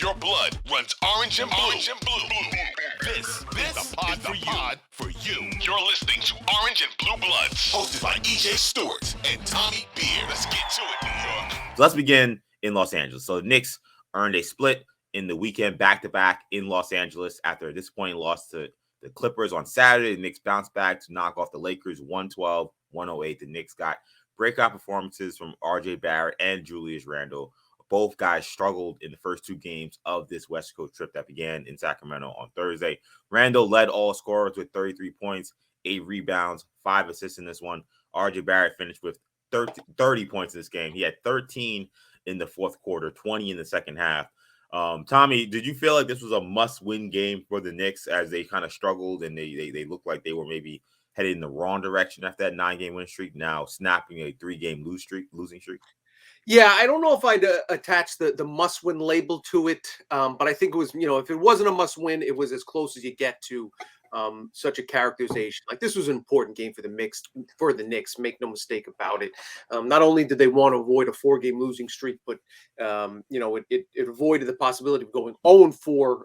If your blood runs orange and blue, this is the pod for you. You're listening to Orange and Blue Bloods, hosted by EJ Stewart and Tommy Beer. Let's get to it, New York. So let's begin in Los Angeles. So the Knicks earned a split in the weekend back-to-back in Los Angeles after a disappointing loss to the Clippers on Saturday. The Knicks bounced back to knock off the Lakers 112-108. The Knicks got breakout performances from RJ Barrett and Julius Randle. Both guys struggled in the first two games of this West Coast trip that began in Sacramento on Thursday. Randle led all scorers with 33 points, 8 rebounds, 5 assists in this one. RJ Barrett finished with 30 points in this game. He had 13 in the fourth quarter, 20 in the second half. Tommy, did you feel like this was a must-win game for the Knicks as they kind of struggled and they looked like they were maybe headed in the wrong direction after that 9-game win streak, now snapping a 3-game losing streak? Yeah, I don't know if I'd attach the must-win label to it, but I think it was, if it wasn't a must-win, it was as close as you get to such a characterization. Like, this was an important game for the Knicks, make no mistake about it. Not only did they want to avoid a 4-game losing streak, but it avoided the possibility of going 0-4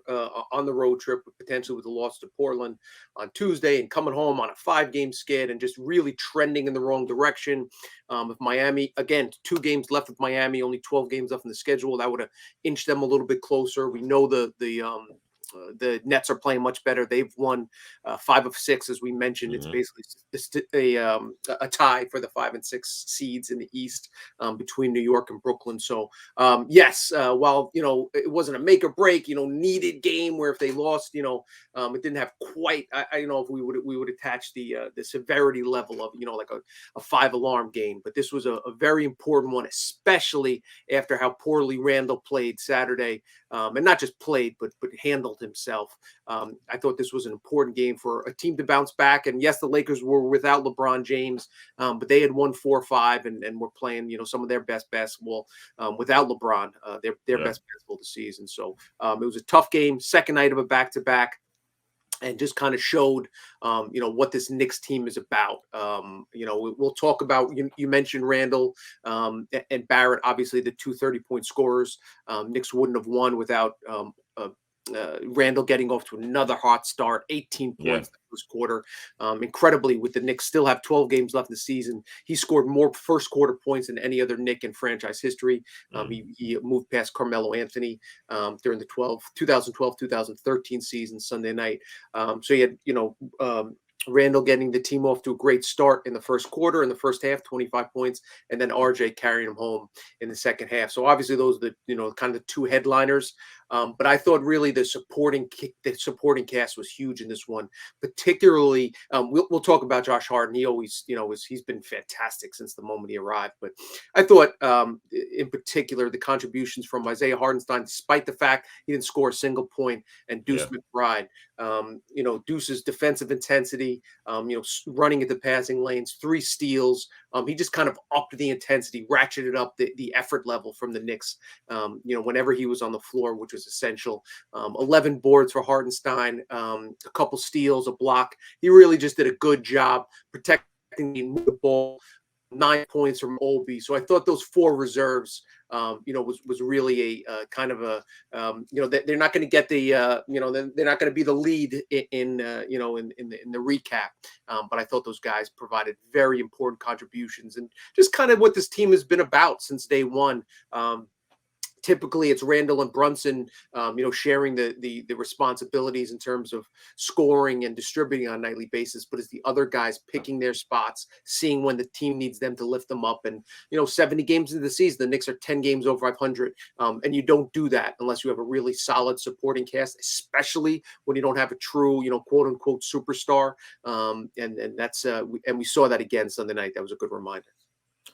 on the road trip, potentially with a loss to Portland on Tuesday and coming home on a 5-game skid and just really trending in the wrong direction. If Miami, again, 2 games left with Miami, only 12 games left in the schedule, that would have inched them a little bit closer. We know the Nets are playing much better. They've won 5 of 6, as we mentioned. Mm-hmm. It's basically a tie for the 5 and 6 seeds in the East between New York and Brooklyn. So yes, while it wasn't a make or break, needed game where if they lost, it didn't have quite. I don't know if we would attach the severity level of like a 5-alarm game, but this was a very important one, especially after how poorly Randle played Saturday, and not just played, but handled himself. I thought this was an important game for a team to bounce back. And yes, the Lakers were without LeBron James, but they had won 4-5 and were playing, some of their best basketball without LeBron, their best basketball this season. So it was a tough game, second night of a back-to-back, and just kind of showed, what this Knicks team is about. We'll talk about, you mentioned Randle and Barrett, obviously the 2 30-point scorers. Knicks wouldn't have won without Randle getting off to another hot start, 18 points in the first quarter. Incredibly, with the Knicks still have 12 games left in the season, he scored more first quarter points than any other Knick in franchise history. He moved past Carmelo Anthony during the 2012-2013 season Sunday night. So he had, Randle getting the team off to a great start in the first quarter, in the first half, 25 points, and then RJ carrying him home in the second half. So obviously those are the, kind of the 2 headliners. But I thought really the supporting cast was huge in this one, particularly. We'll talk about Josh Harden. He always, he's been fantastic since the moment he arrived. But I thought, in particular, the contributions from Isaiah Hartenstein, despite the fact he didn't score a single point, and Deuce McBride, Deuce's defensive intensity, running at the passing lanes, 3 steals. He just kind of upped the intensity, ratcheted up the effort level from the Knicks, whenever he was on the floor, which was essential. 11 boards for Hartenstein, a couple steals, a block. He really just did a good job protecting the ball. 9 points from Obi. So I thought those 4 reserves, was really a kind of a, they're not going to get the, they're not going to be the lead in the recap. But I thought those guys provided very important contributions and just kind of what this team has been about since day one. Typically, it's Randle and Brunson, sharing the responsibilities in terms of scoring and distributing on a nightly basis. But it's the other guys picking their spots, seeing when the team needs them to lift them up. And 70 games into the season, the Knicks are 10 games over 500, and you don't do that unless you have a really solid supporting cast, especially when you don't have a true, quote unquote superstar. And that's and we saw that again Sunday night. That was a good reminder.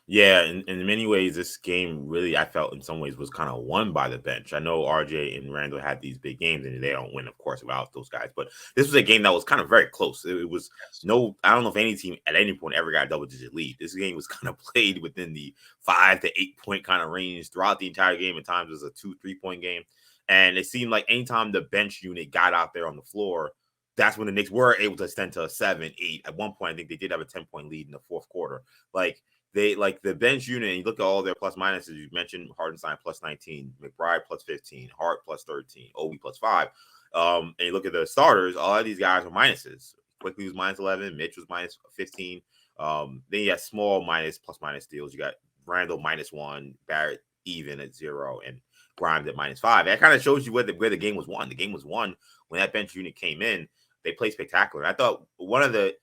Yeah, in many ways, this game really, I felt in some ways, was kind of won by the bench. I know RJ and Randle had these big games, and they don't win, of course, without those guys. But this was a game that was kind of very close. It was I don't know if any team at any point ever got a double-digit lead. This game was kind of played within the 5 to 8 point kind of range throughout the entire game. At times, it was a 2-3 point game. And it seemed like anytime the bench unit got out there on the floor, that's when the Knicks were able to extend to a 7, 8. At one point, I think they did have a 10-point lead in the fourth quarter. Like, they like the bench unit, and you look at all their plus minuses. You mentioned Hartenstein plus 19, McBride plus 15, Hart plus 13, Obi plus 5. And you look at the starters, a lot of these guys are minuses. Quickly was minus 11, Mitch was minus 15. Then you got small plus minus deals. You got Randle minus 1, Barrett even at 0, and Grimes at minus 5. That kind of shows you where the game was won. The game was won when that bench unit came in. They played spectacular. I thought one of the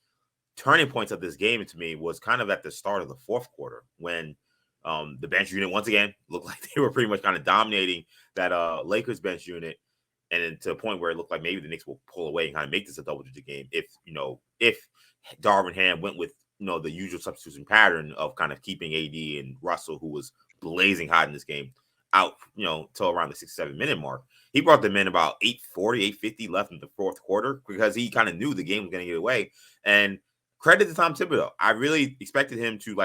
turning points of this game to me was kind of at the start of the fourth quarter when the bench unit once again looked like they were pretty much kind of dominating that Lakers bench unit, and then to a point where it looked like maybe the Knicks will pull away and kind of make this a double-digit game if Darvin Ham went with the usual substitution pattern of kind of keeping AD and Russell, who was blazing hot in this game, out till around the 6-7-minute mark. He brought them in about 8:40, 8:50 left in the fourth quarter because he kind of knew the game was going to get away. And credit to Tom Thibodeau. I really expected him to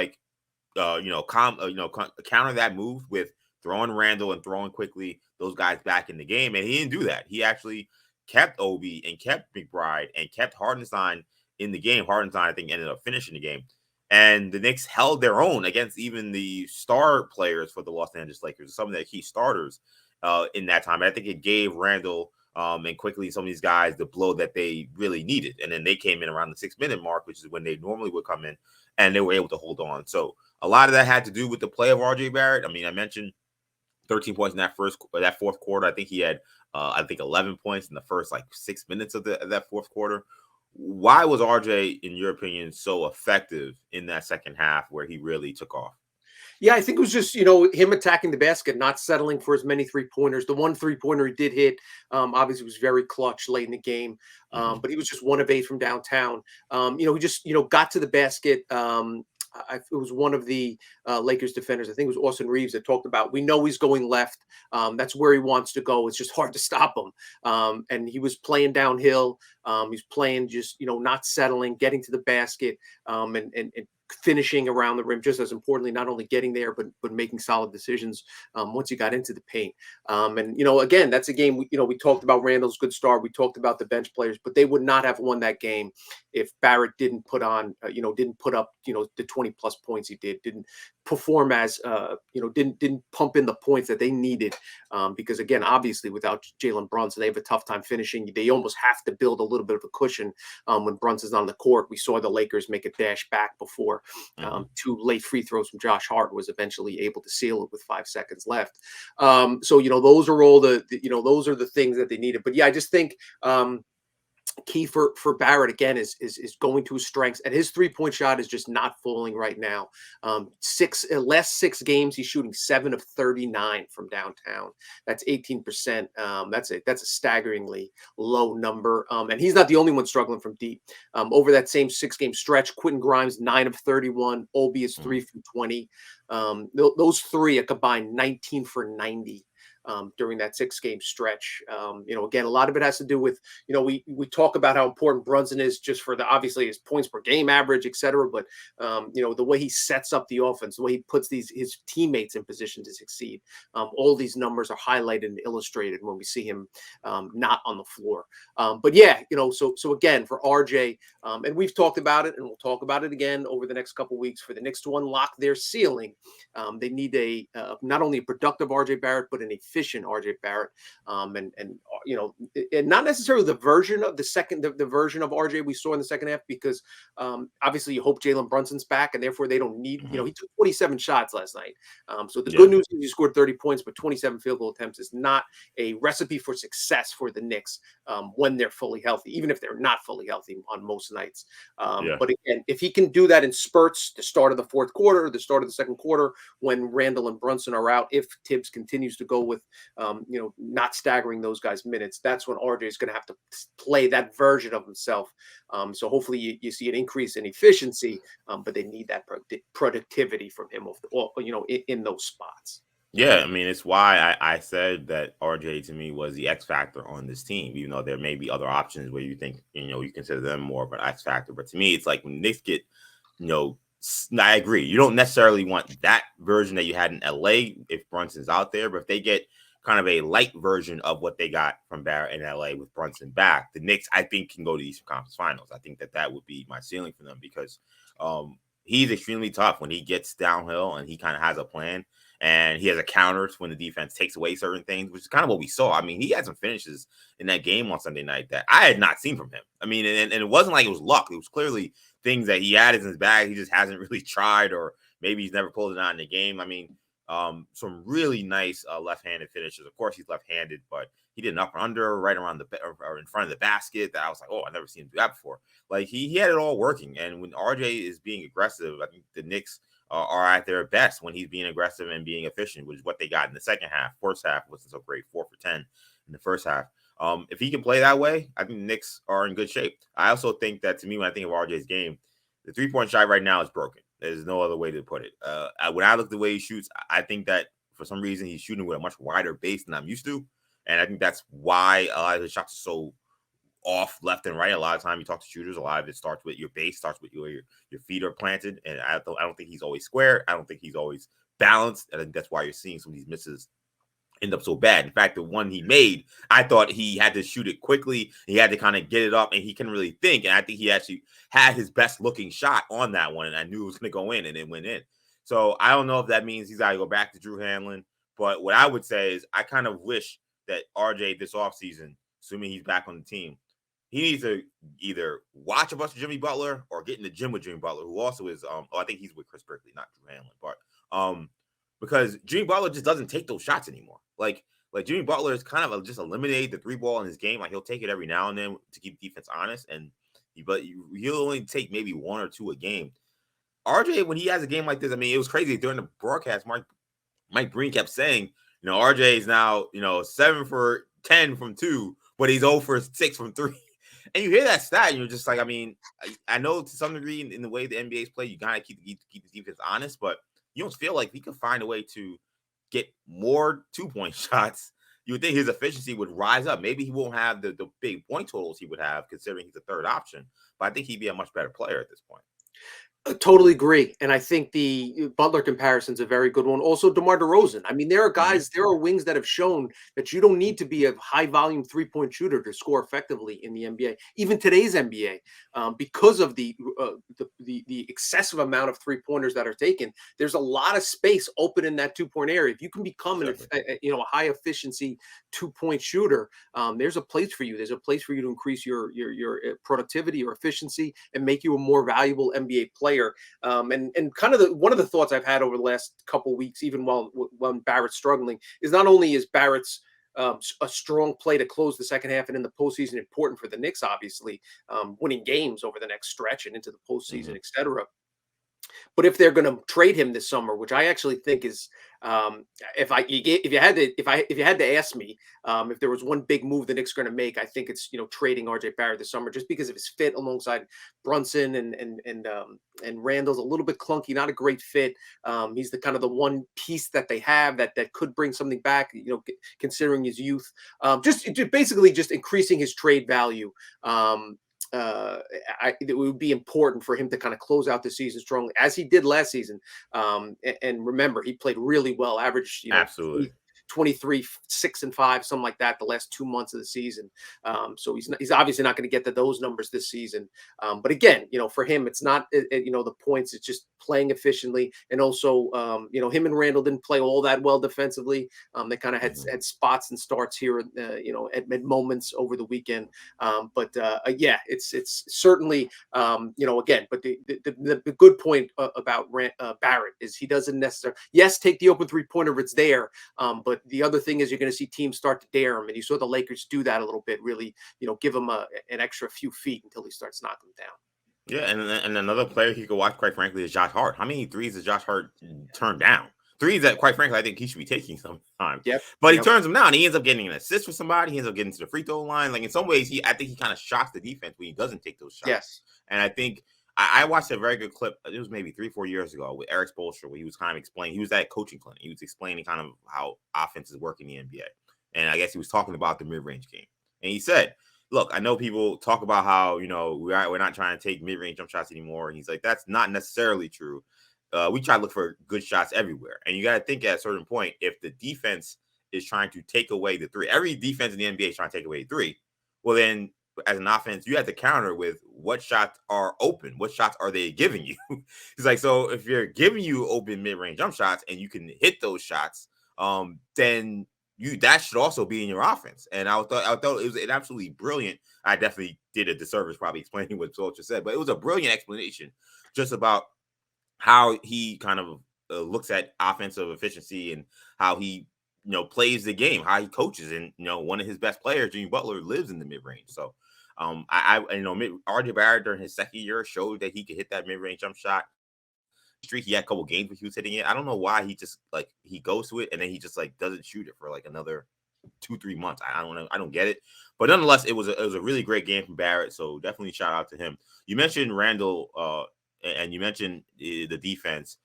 counter that move with throwing Randle and throwing quickly those guys back in the game, and he didn't do that. He actually kept Obi and kept McBride and kept Hartenstein in the game. Hartenstein, I think, ended up finishing the game, and the Knicks held their own against even the star players for the Los Angeles Lakers, some of their key starters in that time. I think it gave Randle and quickly some of these guys the blow that they really needed. And then they came in around the 6-minute mark, which is when they normally would come in, and they were able to hold on. So a lot of that had to do with the play of RJ Barrett. I mean, I mentioned 13 points in that fourth quarter. I think he had 11 points in the first 6 minutes of that fourth quarter. Why was RJ, in your opinion, so effective in that second half where he really took off? Yeah, I think it was just, him attacking the basket, not settling for as many three-pointers. The one three-pointer he did hit, obviously was very clutch late in the game, but he was just 1 of 8 from downtown. He just, got to the basket. It was one of the Lakers defenders, I think it was Austin Reeves, that talked about, we know he's going left. That's where he wants to go. It's just hard to stop him. And he was playing downhill. He's playing just, not settling, getting to the basket, and finishing around the rim, just as importantly, not only getting there, but making solid decisions once you got into the paint. And again, that's a game. We talked about Randall's good start. We talked about the bench players, but they would not have won that game if Barrett didn't put on, didn't put up, the 20 plus points he didn't perform as, didn't pump in the points that they needed. Because again, obviously, without Jalen Brunson, they have a tough time finishing. They almost have to build a little bit of a cushion when Brunson's on the court. We saw the Lakers make a dash back before. 2 late free throws from Josh Hart was eventually able to seal it with 5 seconds left. So those are all those are the things that they needed. But yeah, I just think key for Barrett again is going to his strengths, and his 3-point shot is just not falling right now. Last 6 games he's shooting 7 of 39 from downtown. That's 18%. That's a staggeringly low number. And he's not the only one struggling from deep. Over that same 6-game stretch, Quentin Grimes 9 of 31, Obi is 3 from 20. Those 3 are combined 19 for 90. During that 6-game stretch. Again, a lot of it has to do with, we talk about how important Brunson is just for obviously his points per game average, et cetera. But, the way he sets up the offense, the way he puts his teammates in position to succeed. All these numbers are highlighted and illustrated when we see him not on the floor. But yeah, so again, for RJ, and we've talked about it and we'll talk about it again over the next couple of weeks, for the Knicks to unlock their ceiling, they need not only a productive RJ Barrett, but an efficient RJ Barrett, and not necessarily the version of the version of RJ we saw in the second half, because obviously you hope Jalen Brunson's back, and therefore they don't need, he took 27 shots last night. So the good news is he scored 30 points, but 27 field goal attempts is not a recipe for success for the Knicks when they're fully healthy, even if they're not fully healthy on most nights. But again, if he can do that in spurts, the start of the fourth quarter, the start of the second quarter, when Randle and Brunson are out, if Tibbs continues to go with not staggering those guys minutes, that's when RJ is going to have to play that version of himself. So hopefully you see an increase in efficiency, but they need that productivity from him in those spots. Yeah, I mean, it's why I said that RJ to me was the X factor on this team, even though there may be other options where you think, you consider them more of an X factor. But to me, it's like when Knicks get, I agree. You don't necessarily want that version that you had in LA if Brunson's out there, but if they get kind of a light version of what they got from Barrett in LA with Brunson back, the Knicks, I think, can go to the Eastern Conference Finals. I think that would be my ceiling for them, because he's extremely tough when he gets downhill and he kind of has a plan. And he has a counter when the defense takes away certain things, which is kind of what we saw. I mean, he had some finishes in that game on Sunday night that I had not seen from him. I mean, and it wasn't like it was luck. It was clearly things that he had in his bag. He just hasn't really tried, or maybe he's never pulled it out in the game. I mean, some really nice left-handed finishes. Of course, he's left-handed, but he did an up and under right around or in front of the basket that I was like, oh, I've never seen him do that before. Like he had it all working. And when RJ is being aggressive, I think the Knicks are at their best when he's being aggressive and being efficient, which is what they got in the second half. First half wasn't so great, 4 for 10 in the first half. If he can play that way, I think the Knicks are in good shape. I also think that, to me, when I think of RJ's game, the three-point shot right now is broken. There's no other way to put it. When I look at the way he shoots, I think that for some reason he's shooting with a much wider base than I'm used to. And I think that's why a lot of his shots are so off left and right. A lot of time you talk to shooters, a lot of it starts with your base, starts with your feet are planted. And I don't think he's always square. I don't think he's always balanced. And I think that's why you're seeing some of these misses end up so bad. In fact, the one he made, I thought he had to shoot it quickly. He had to kind of get it up, and he couldn't really think. And I think he actually had his best looking shot on that one, and I knew it was going to go in, and it went in. So I don't know if that means he's got to go back to Drew Hanlon. But what I would say is I kind of wish that RJ this offseason, assuming he's back on the team, he needs to either watch a bunch of Jimmy Butler or get in the gym with Jimmy Butler, who also is, I think he's with Chris Berkeley, not Drew Hanlon, but because Jimmy Butler just doesn't take those shots anymore. Like Jimmy Butler is kind of just eliminated the three ball in his game. Like he'll take it every now and then to keep defense honest, but he'll only take maybe one or two a game. RJ, when he has a game like this, I mean, it was crazy during the broadcast. Mike Breen kept saying, RJ is now, 7 for 10 from 2, but he's 0 for 6 from 3. And you hear that stat, and you're just like, I mean, I know to some degree in the way the NBA's play, you gotta keep the defense honest, but you don't feel like he could find a way to get more 2-point shots. You would think his efficiency would rise up. Maybe he won't have the big point totals he would have, considering he's a third option, but I think he'd be a much better player at this point. Totally agree. And I think the Butler comparison is a very good one. Also, DeMar DeRozan. I mean, there are guys, there are wings that have shown that you don't need to be a high volume 3-point shooter to score effectively in the NBA. Even today's NBA, because of the excessive amount of 3-pointers that are taken, there's a lot of space open in that 2-point area. If you can become a high efficiency 2-point shooter, there's a place for you. There's a place for you to increase your productivity, your efficiency, and make you a more valuable NBA player. And kind of one of the thoughts I've had over the last couple of weeks, even when Barrett's struggling, is not only is Barrett's a strong play to close the second half and in the postseason important for the Knicks, obviously, winning games over the next stretch and into the postseason, et cetera. But if they're going to trade him this summer, which I actually think is, if you had to ask me if there was one big move the Knicks are going to make, I think it's trading RJ Barrett this summer just because of his fit alongside Brunson and Randle's a little bit clunky, not a great fit. He's the kind of the one piece that they have that could bring something back, considering his youth. Just basically increasing his trade value. It would be important for him to kind of close out the season strongly, as he did last season. And remember, he played really well, averaged absolutely 23, 6 and 5, something like that, the last 2 months of the season. So he's obviously not going to get to those numbers this season. But again, for him, it's not the points; it's just playing efficiently, and also him and Randle didn't play all that well defensively. They kind of had spots and starts here, at moments over the weekend. But it's certainly again. But the good point about Barrett is he doesn't necessarily take the open 3-pointer if it's there, but the other thing is you're going to see teams start to dare him, and you saw the Lakers do that a little bit. Really, give him an extra few feet until he starts knocking them down. Yeah, and another player he could watch, quite frankly, is Josh Hart. How many threes does Josh Hart turn down? Threes that, quite frankly, I think he should be taking sometimes. But he turns them down. He ends up getting an assist for somebody. He ends up getting to the free throw line. Like in some ways, I think he kind of shocks the defense when he doesn't take those shots. Yes. And I think I watched a very good clip. It was maybe 3-4 years ago with Eric Spoelstra, where he was kind of explaining. He was at coaching clinic. He was explaining kind of how offenses work in the NBA. And I guess he was talking about the mid-range game. And he said, look, I know people talk about how, we're not trying to take mid-range jump shots anymore. And he's like, that's not necessarily true. We try to look for good shots everywhere. And you got to think at a certain point, if the defense is trying to take away the three, every defense in the NBA is trying to take away the three, well, then as an offense, you have to counter with what shots are open, what shots are they giving you. He's like, so if you're giving you open mid-range jump shots and you can hit those shots, then that should also be in your offense. And I thought it was an absolutely brilliant. I definitely did a disservice probably explaining what Soldier said, but it was a brilliant explanation just about how he kind of looks at offensive efficiency and how he plays the game, how he coaches. And one of his best players, Jimmy Butler, lives in the mid-range. So RJ Barrett during his second year showed that he could hit that mid-range jump shot. He had a couple games where he was hitting it. I don't know why he just he goes to it and then he just doesn't shoot it for another 2-3 months. I don't know. I don't get it. But nonetheless, it was a really great game from Barrett. So definitely shout out to him. You mentioned Randle and you mentioned the defense.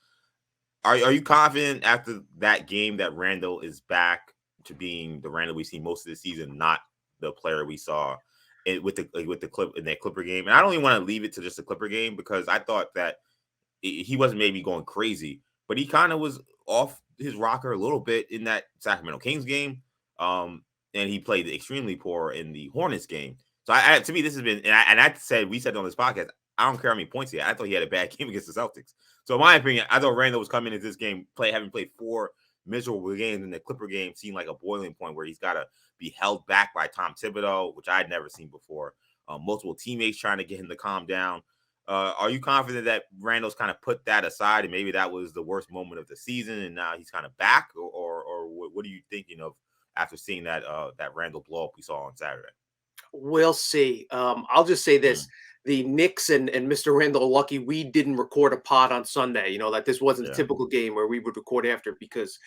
Are you confident after that game that Randle is back to being the Randle we've seen most of the season, not the player we saw with the clip in that Clipper game? And I don't even want to leave it to just the Clipper game because I thought that he wasn't maybe going crazy, but he kind of was off his rocker a little bit in that Sacramento Kings game. And he played extremely poor in the Hornets game. So to me, this has been, we said on this podcast, I don't care how many points he had. I thought he had a bad game against the Celtics. So in my opinion, I thought Randle was coming into this game, having played 4 miserable games, in the Clipper game seemed like a boiling point where he's got to be held back by Tom Thibodeau, which I'd never seen before. Multiple teammates trying to get him to calm down. Are you confident that Randle's kind of put that aside and maybe that was the worst moment of the season and now he's kind of back? Or what are you thinking of after seeing that Randle blow up we saw on Saturday? We'll see. I'll just say this. The Knicks and Mr. Randle are lucky we didn't record a pod on Sunday, that this wasn't a typical game where we would record after because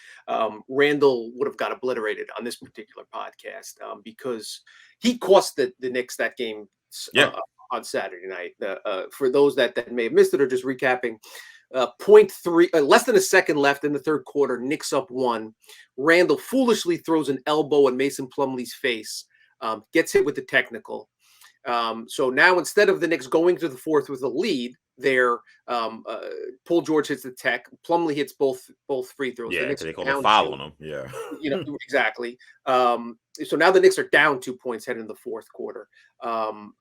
Randle would have got obliterated on this particular podcast because he cost the Knicks that game on Saturday night. For those that may have missed it or just recapping, 0.3, less than a second left in the third quarter, Knicks up 1. Randle foolishly throws an elbow in Mason Plumlee's face, gets hit with the technical. So now instead of the Knicks going to the fourth with a lead, they're Paul George hits the tech. Plumlee hits both free throws. Yeah, they call it foul on him. Yeah, exactly. So now the Knicks are down 2 points heading into the fourth quarter. And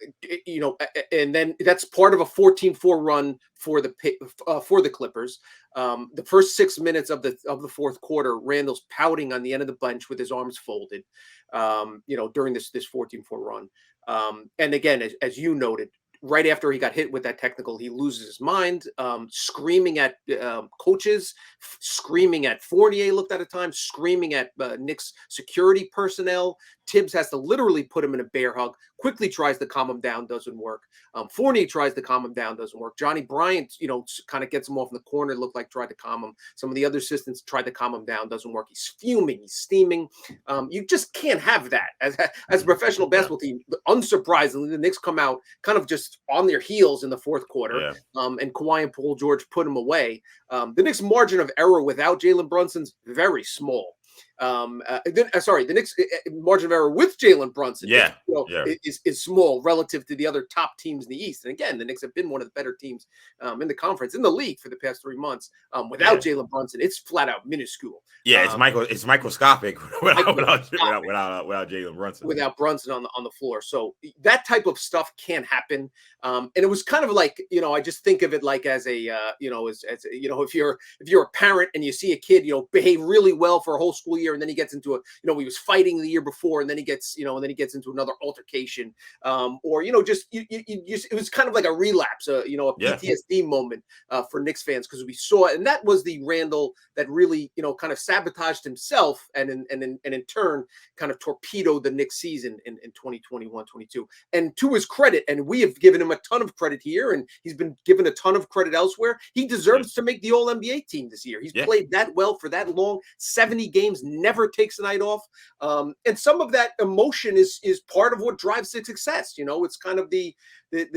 then that's part of a 14-4 run for the Clippers. The first 6 minutes of the fourth quarter, Randle's pouting on the end of the bench with his arms folded. During this 14-4 run. And again, as you noted, right after he got hit with that technical, he loses his mind, screaming at coaches, screaming at Fournier, looked at a time, screaming at Knicks security personnel. Tibbs has to literally put him in a bear hug, quickly tries to calm him down, doesn't work. Fournier tries to calm him down, doesn't work. Johnny Bryant, kind of gets him off in the corner, looked like tried to calm him. Some of the other assistants tried to calm him down, doesn't work. He's fuming, he's steaming. You just can't have that. As a professional basketball team, unsurprisingly, the Knicks come out kind of just on their heels in the fourth quarter, and Kawhi and Paul George put him away. The Knicks' margin of error without Jalen Brunson's very small. The Knicks' margin of error with Jalen Brunson is small relative to the other top teams in the East. And again, the Knicks have been one of the better teams in the conference, in the league for the past 3 months. Without Jalen Brunson, it's flat out minuscule. Yeah, it's microscopic without Jalen Brunson. Without Brunson on the floor. So that type of stuff can happen. And it was kind of like, I just think of it like as a, if you're a parent and you see a kid, behave really well for a whole school year, and then he gets into he was fighting the year before, and then he gets into another altercation, or it was kind of like a relapse, a PTSD moment for Knicks fans, because we saw it, and that was the Randle that really kind of sabotaged himself, and in turn kind of torpedoed the Knicks season in 2021-22. And to his credit, and we have given him a ton of credit here, and he's been given a ton of credit elsewhere, he deserves to make the All-NBA team this year. He's played that well for that long, 70 games, never takes a night off. And some of that emotion is part of what drives the success. It's kind of the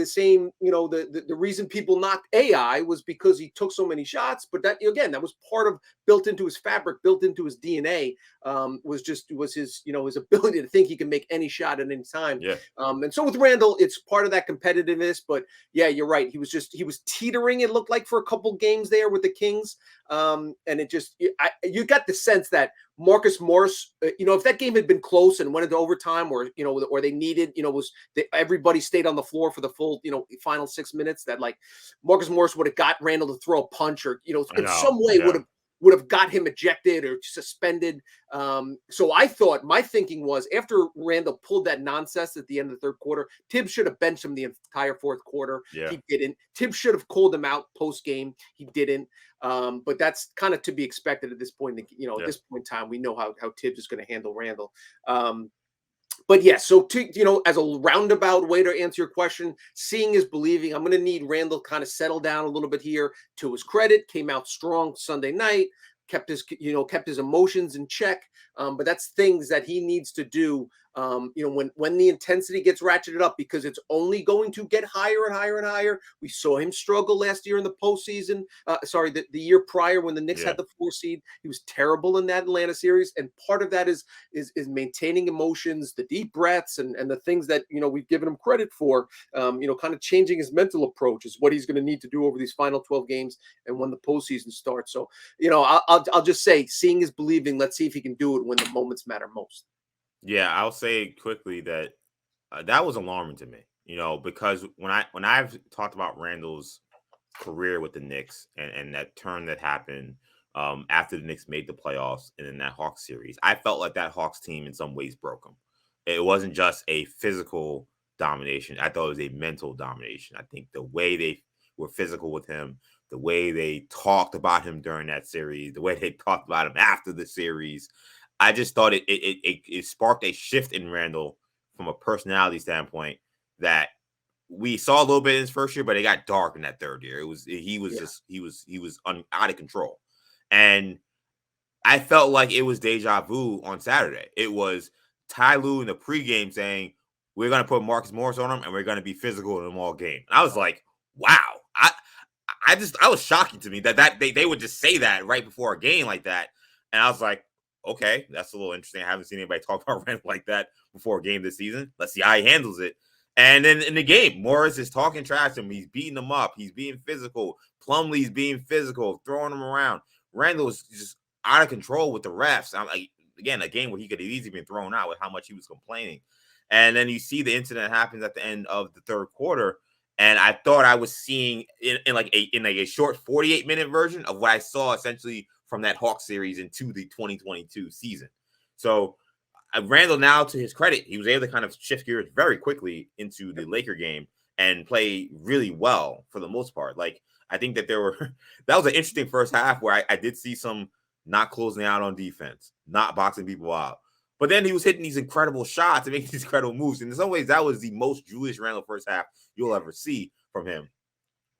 same, the reason people knocked AI was because he took so many shots, but that, again, that was part of built into his fabric, built into his DNA, was his, his ability to think he can make any shot at any time. And so with Randle, it's part of that competitiveness, but yeah, you're right. He was teetering, it looked like, for a couple games there with the Kings. And it just, you got the sense that Mark Marcus Morris, if that game had been close and went into overtime, or or they needed, everybody stayed on the floor for the full, final 6 minutes, that like Marcus Morris would have got Randle to throw a punch, or I in know. some way would have got him ejected or suspended. So I thought, my thinking was, after Randle pulled that nonsense at the end of the third quarter, Tibbs should have benched him the entire fourth quarter. Yeah. He didn't. Tibbs should have called him out post game. He didn't. But that's kind of to be expected at this point. At this point in time, we know how Tibbs is going to handle Randle. But yeah, so as a roundabout way to answer your question, seeing is believing. I'm going to need Randle kind of settle down a little bit here. To his credit, came out strong Sunday night, kept his emotions in check. But that's things that he needs to do. When the intensity gets ratcheted up, because it's only going to get higher and higher and higher. We saw him struggle last year in the postseason. The year prior, when the Knicks had the 4 seed, he was terrible in that Atlanta series. And part of that is maintaining emotions, the deep breaths, and the things that we've given him credit for. Kind of changing his mental approach is what he's going to need to do over these final 12 games and when the postseason starts. So I'll just say, seeing is believing. Let's see if he can do it when the moments matter most. Yeah, I'll say quickly that that was alarming to me, because when I've talked about Randle's career with the Knicks and that turn that happened after the Knicks made the playoffs and in that Hawks series, I felt like that Hawks team in some ways broke him. It wasn't just a physical domination. I thought it was a mental domination. I think the way they were physical with him, the way they talked about him during that series, the way they talked about him after the series, I just thought it sparked a shift in Randle from a personality standpoint that we saw a little bit in his first year, but it got dark in that third year. He was out of control, and I felt like it was deja vu on Saturday. It was Ty Lue in the pregame saying, we're going to put Marcus Morris on him and we're going to be physical in them all game. And I was like, wow. I was shocking to me that they would just say that right before a game like that. And I was like, okay, that's a little interesting. I haven't seen anybody talk about Randle like that before a game this season. Let's see how he handles it. And then in the game, Morris is talking trash to him. He's beating him up. He's being physical. Plumlee's being physical, throwing him around. Randle was just out of control with the refs. I'm like, again, a game where he could have easily been thrown out with how much he was complaining. And then you see the incident happens at the end of the third quarter. And I thought I was seeing in a short 48-minute version of what I saw essentially from that Hawks series into the 2022 season. So Randle, now to his credit, he was able to kind of shift gears very quickly into the Laker game and play really well for the most part. Like, I think that that was an interesting first half where I did see some not closing out on defense, not boxing people out. But then he was hitting these incredible shots and making these incredible moves. And in some ways, that was the most Julius Randle first half you'll ever see from him.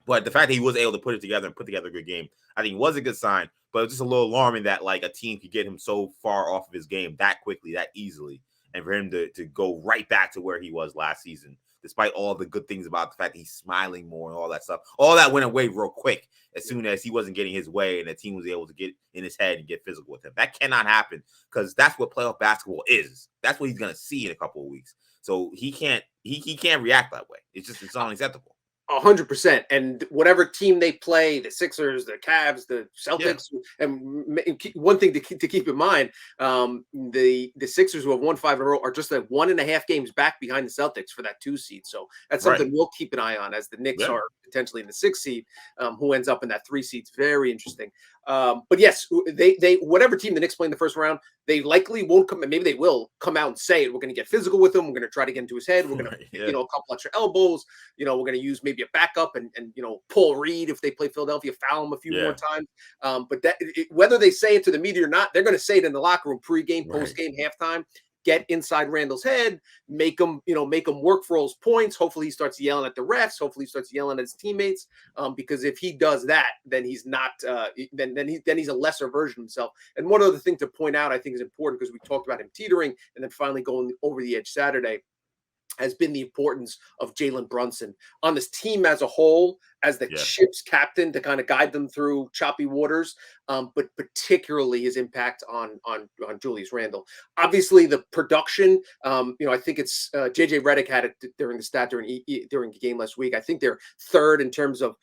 But the fact that he was able to put it together and put together a good game, I think was a good sign. But it was just a little alarming that like a team could get him so far off of his game that quickly, that easily. And for him to go right back to where he was last season, despite all the good things about the fact that he's smiling more and all that stuff. All that went away real quick as soon as he wasn't getting his way and the team was able to get in his head and get physical with him. That cannot happen because that's what playoff basketball is. That's what he's going to see in a couple of weeks. So he can't react that way. It's unacceptable. 100%. And whatever team they play, the Sixers, the Cavs, the Celtics, and one thing to keep in mind, the Sixers, who have won 5 in a row, are just 1.5 games back behind the Celtics for that 2 seed. So that's something we'll keep an eye on, as the Knicks are potentially in the 6 seed, who ends up in that 3 seed. It's very interesting. But yes, they whatever team the Knicks play in the first round, they likely won't come, and maybe they will come out and say it. We're going to get physical with him. We're going to try to get into his head. We're going to, a couple extra elbows. We're going to use maybe a backup and Paul Reed, if they play Philadelphia, foul him a few more times. But whether they say it to the media or not, they're going to say it in the locker room, pregame, postgame, halftime. Get inside Randle's head, make him work for all his points. Hopefully he starts yelling at the refs. Hopefully he starts yelling at his teammates. Because if he does that, then he's not, then he's a lesser version of himself. And one other thing to point out, I think is important, because we talked about him teetering and then finally going over the edge Saturday, has been the importance of Jalen Brunson on this team as a whole, as the ship's captain to kind of guide them through choppy waters. but particularly his impact on Julius Randle. Obviously, the production. I think it's JJ Redick had it during the stat during the game last week. I think they're third in terms of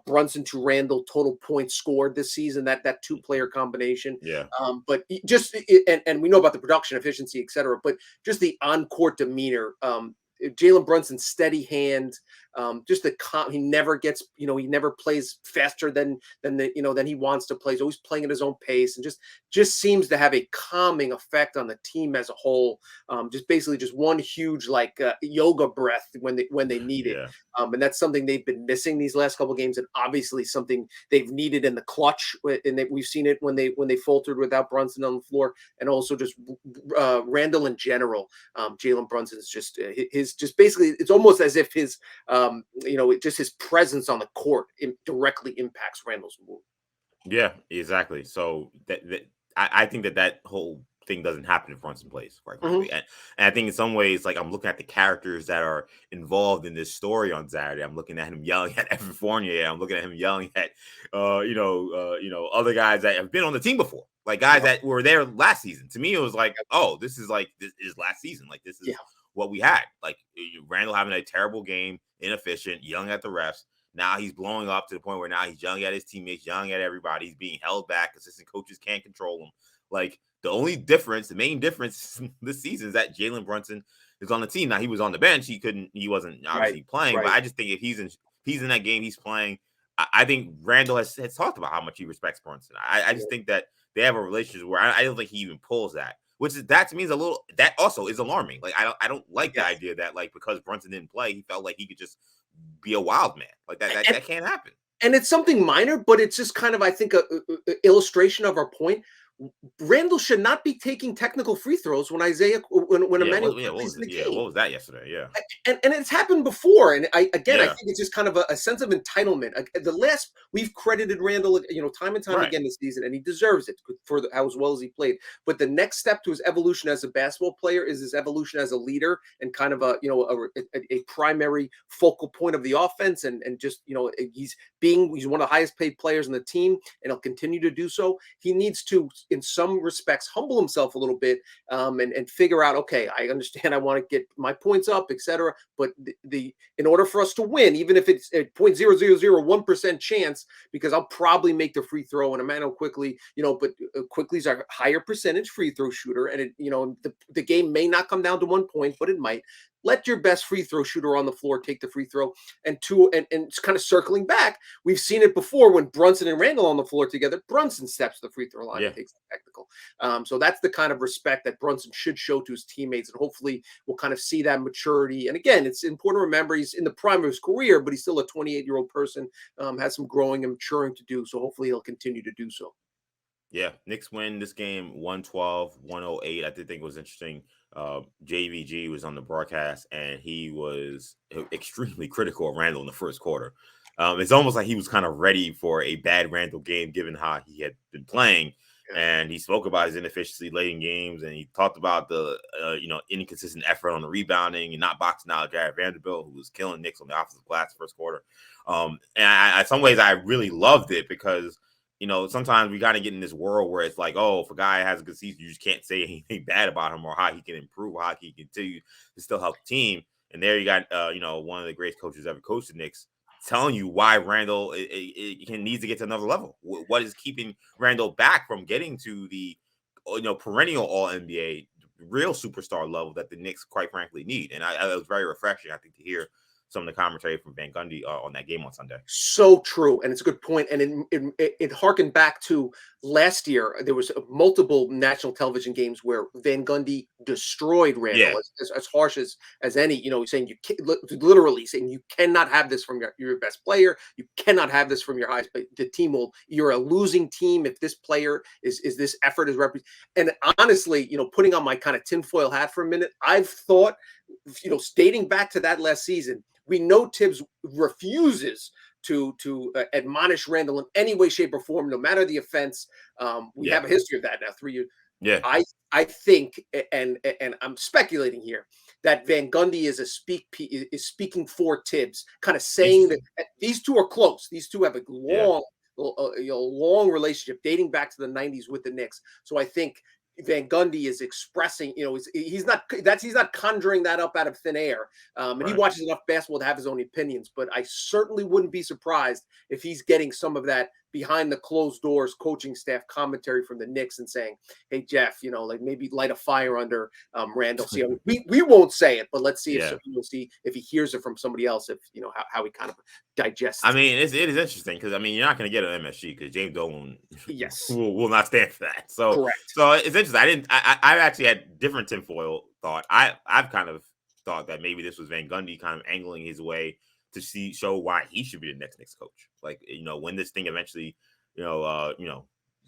Brunson to Randle total points scored this season. That two-player combination. Yeah. But and we know about the production efficiency, et cetera. But just the on-court demeanor. Jalen Brunson's steady hand, just he never gets, he never plays faster than he wants to play. He's always playing at his own pace, and just seems to have a calming effect on the team as a whole. Just basically just one huge yoga breath when they need it. Yeah. And that's something they've been missing these last couple of games, and obviously something they've needed in the clutch. And we've seen it when they faltered without Brunson on the floor, and also just Randle in general. Jalen Brunson's just basically, it's almost as if his just his presence on the court directly impacts Randle's move. Yeah, exactly. So I think that whole thing doesn't happen if Brunson plays, quite frankly. And I think in some ways, like, I'm looking at the characters that are involved in this story on Saturday. I'm looking at him yelling at Evan Fournier. I'm looking at him yelling at other guys that have been on the team before, like guys that were there last season. To me, it was like, oh, this is last season. Like, this is what we had. Like, Randle having a terrible game, inefficient, yelling at the refs. Now he's blowing up to the point where now he's yelling at his teammates, yelling at everybody. He's being held back. Assistant coaches can't control him. Like, the main difference this season is that Jalen Brunson is on the team. Now, he was on the bench. He wasn't obviously playing, but I just think if he's in that game, he's playing. I think Randle has talked about how much he respects Brunson. I just think that they have a relationship where I don't think he even pulls that. That to me is that also is alarming. Like, I don't like the idea that, like, because Brunson didn't play, he felt like he could just be a wild man. Like, that can't happen. And it's something minor, but it's just kind of, I think, a illustration of our point. Randle should not be taking technical free throws when Emmanuel plays in the game. What was that yesterday? Yeah. And it's happened before. And I think it's just kind of a sense of entitlement. We've credited Randle, time and time again this season, and he deserves it for how well as he played. But the next step to his evolution as a basketball player is his evolution as a leader and kind of a primary focal point of the offense. And just, he's one of the highest paid players on the team, and he'll continue to do so. He needs to, in some respects, humble himself a little bit, and figure out, okay, I understand I want to get my points up, etc. But in order for us to win, even if it's a 0.0001% chance, because I'll probably make the free throw, and Emmanuel Quickly, but Quickly's a higher percentage free throw shooter, and the game may not come down to 1 point, but it might. Let your best free throw shooter on the floor take the free throw. And it's kind of circling back. We've seen it before when Brunson and Randle on the floor together. Brunson steps to the free throw line and takes the technical. So that's the kind of respect that Brunson should show to his teammates, and hopefully we'll kind of see that maturity. And again, it's important to remember he's in the prime of his career, but he's still a 28-year-old person, has some growing and maturing to do. So hopefully he'll continue to do so. Yeah, Knicks win this game 112-108. I did think it was interesting. JVG was on the broadcast, and he was extremely critical of Randle in the first quarter. It's almost like he was kind of ready for a bad Randle game, given how he had been playing. And he spoke about his inefficiency late in games, and he talked about the inconsistent effort on the rebounding and not boxing out Jared Vanderbilt, who was killing Knicks on the offensive glass first quarter. And in some ways, I really loved it because, sometimes we kind of get in this world where it's like, oh, if a guy has a good season, you just can't say anything bad about him or how he can improve or how he can continue to still help the team. And there you got, one of the greatest coaches ever coached the Knicks telling you why Randle needs to get to another level. What is keeping Randle back from getting to the, perennial All-NBA, real superstar level that the Knicks, quite frankly, need. And it was very refreshing, I think, to hear some of the commentary from Van Gundy on that game on Sunday. So true. And it's a good point. And it harkened back to last year. There was multiple national television games where Van Gundy destroyed Randle as harsh as any, saying literally saying you cannot have this from your best player. You cannot have this from your highest player. The team you're a losing team if this player is this effort is represented. And honestly, putting on my kind of tinfoil hat for a minute, I've thought, dating back to that last season, we know Tibbs refuses to admonish Randle in any way, shape, or form, no matter the offense. We have a history of that now, 3 years. Yeah, I think, and I'm speculating here, that Van Gundy is speaking for Tibbs, kind of saying that these two are close. These two have a long long relationship dating back to the 90s with the Knicks. So I think Van Gundy is expressing, he's not conjuring that up out of thin air. And he Right. watches enough basketball to have his own opinions, but I certainly wouldn't be surprised if he's getting some of that behind the closed doors coaching staff commentary from the Knicks and saying, "Hey Jeff, like maybe light a fire under Randle." See, we won't say it, but let's see if we'll see if he hears it from somebody else. If how he kind of digests. I mean, it is interesting because you're not going to get an MSG because James Dolan yes will not stand for that. So correct. So it's interesting. I actually had different tinfoil thought. I've kind of thought that maybe this was Van Gundy kind of angling his way to show why he should be the next Knicks coach. Like, when this thing eventually,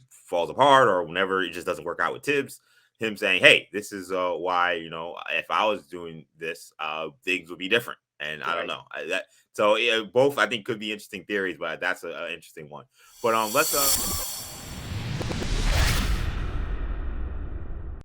falls apart or whenever it just doesn't work out with Tibbs, him saying, "Hey, this is why, if I was doing this, things would be different." And I don't know so both I think could be interesting theories, but that's an interesting one. But let's